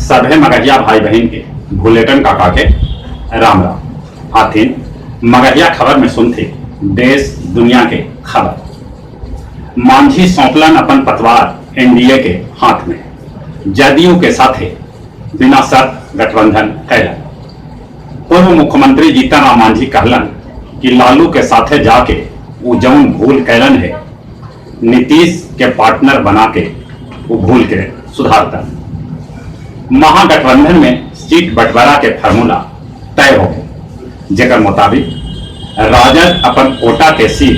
सभे मगहिया भाई बहन के बुलेटिन काका के राम राम। आथिन मगहिया खबर में सुनते देश दुनिया के खबर। मांझी सौंपलन अपन पतवार एनडीए के हाथ में, जदयू के साथे बिना शर्त गठबंधन कैलन। पूर्व मुख्यमंत्री जीतन राम मांझी कहलन कि लालू के साथे जाके वो जौन भूल कैलन है, नीतीश के पार्टनर बना के वो भूल के सुधारता। महागठबंधन में सीट बंटवारा के फार्मूला तय हो गए, जेकर मुताबिक राजद अपन कोटा के सीट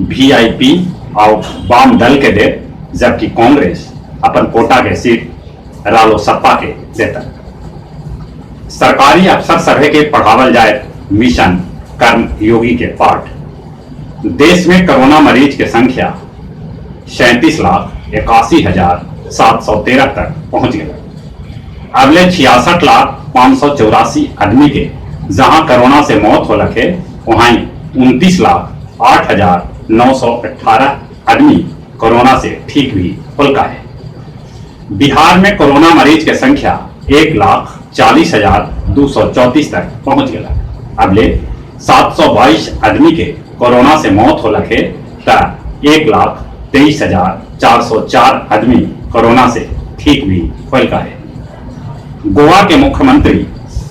वीआईपी और वाम दल के दे, जबकि कांग्रेस अपन कोटा के सीट रालोसपा के देता। सरकारी अफसर सभे के पढ़ावल जाए मिशन कर्म योगी के पाठ। देश में कोरोना मरीज की संख्या 37,81,713 तक पहुंच गई। अगले 66,584 आदमी के जहां कोरोना से मौत हो लगे, वहीं 29,08,918 आदमी कोरोना से ठीक भी होलका है। बिहार में कोरोना मरीज की संख्या 1,40,234 तक पहुंच गया। अगले 722 आदमी के कोरोना से मौत हो लगे, 1,23,404 आदमी कोरोना से ठीक भी होलका है। गोवा के मुख्यमंत्री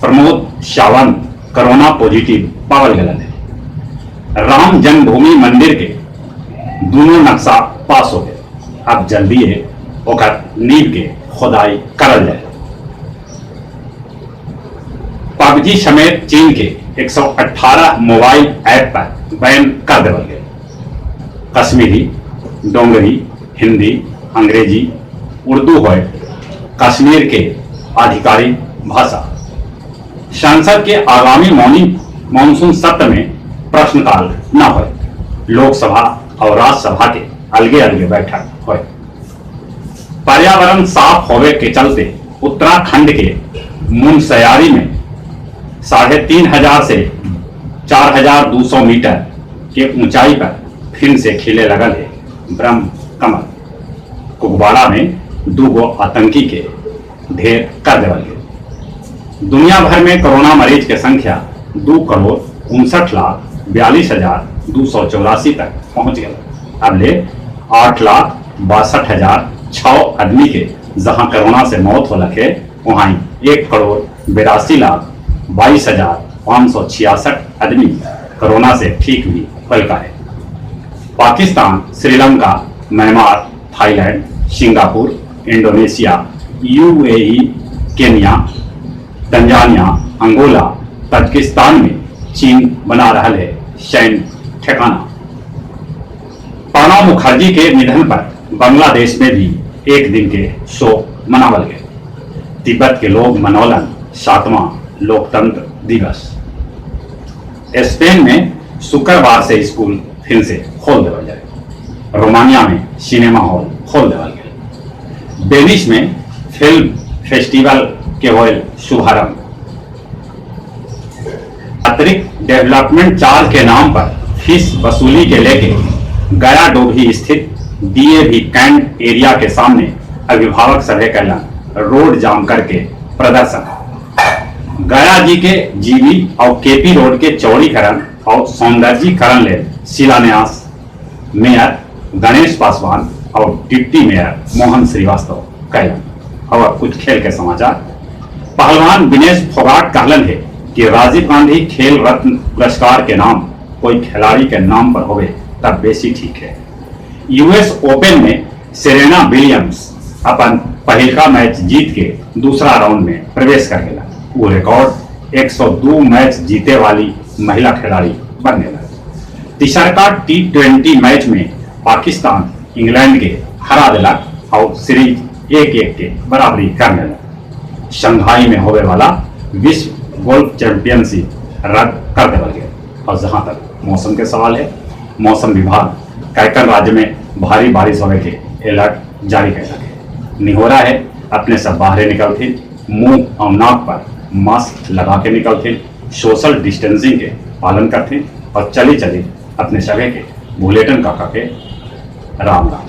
प्रमोद सावंत कोरोना पॉजिटिव पावल गलन है। राम जन्मभूमि मंदिर के दोनों नक्शा पास हो गए। अब जल्दी है ओकर नींव के खुदाई करल जाए। पबजी समेत चीन के 118 मोबाइल ऐप पर बैन कर देवल गए। कश्मीरी, डोंगरी, हिंदी, अंग्रेजी, उर्दू हो कश्मीर के आधिकारिक भाषा। संसद के आगामी मॉनसून सत्र में प्रश्नकाल न हो। लोकसभा और राज्यसभा के अलगे अलगे बैठक हो। पर्यावरण साफ होवे के चलते उत्तराखंड के मुनस्यारी में 3,500 से 4,200 मीटर के ऊंचाई पर फिर से खिले लगल है ब्रह्म कमल। कुपवाड़ा में 2 आतंकी के ढेर कर देवल गए। दुनिया भर में कोरोना मरीज की संख्या 2,59,42,284 तक पहुंच गया। अगले 8,62,006 आदमी के जहां कोरोना से मौत हो लगे, वहीं 1,82,22,566 आदमी कोरोना से ठीक भी होलका है। Pakistan, Sri Lanka, Myanmar, Thailand, Singapore, Indonesia, UAE, Kenya, Tanzania, Angola, Tajikistan में चीन बना रहा है सैन्य ठिकाना। प्रणब मुखर्जी के निधन पर बांग्लादेश में भी एक दिन के शोक मनावल गए। तिब्बत के लोग मनौलन 7वां लोकतंत्र दिवस। स्पेन में शुक्रवार से स्कूल फिर से खोल देवल जाए। रोमानिया में सिनेमा हॉल खोल देवल गए। वेनिस में फिल्म फेस्टिवल के होल शुभारंभ। अतिरिक्त डेवलपमेंट चार्ज के नाम पर फीस वसूली के लेके गया डोभी स्थित डीएवी कैंट एरिया के सामने अभिभावक सभा कैलन रोड जाम करके प्रदर्शन। गया जी के जीबी और केपी रोड के चौड़ीकरण और सौंदर्यीकरण ले शिलान्यास मेयर गणेश पासवान और डिप्टी मेयर मोहन श्रीवास्तव कैलन। और कुछ खेल के समाचार। पहलवान विनेश फोगाट कहलन है कि राजीव गांधी खेल रत्न पुरस्कार के नाम कोई खिलाड़ी के नाम पर होवे तब बेसी ठीक है। यूएस ओपन में सेरेना विलियम्स अपन पहलका मैच जीत के दूसरा राउंड में प्रवेश कर गया। वो रिकॉर्ड 102 मैच जीते वाली महिला खिलाड़ी बनने लगी। तीसरा T20 मैच में पाकिस्तान इंग्लैंड के हरा दिलक और सीरीज 1-1 के बराबरी करने लगा। शंघाई में होने वाला विश्व गोल्फ चैंपियनशिप रद्द कर देवल गया। और जहां तक मौसम के सवाल है, मौसम विभाग कैकर राज्य में भारी बारिश होने के अलर्ट जारी कर सके। निहोरा है अपने सब बाहर निकलते, मुंह और नाक पर मास्क लगा के निकलते, सोशल डिस्टेंसिंग के पालन करते और चली अपने सभी के बुलेटिन काका के राम राम।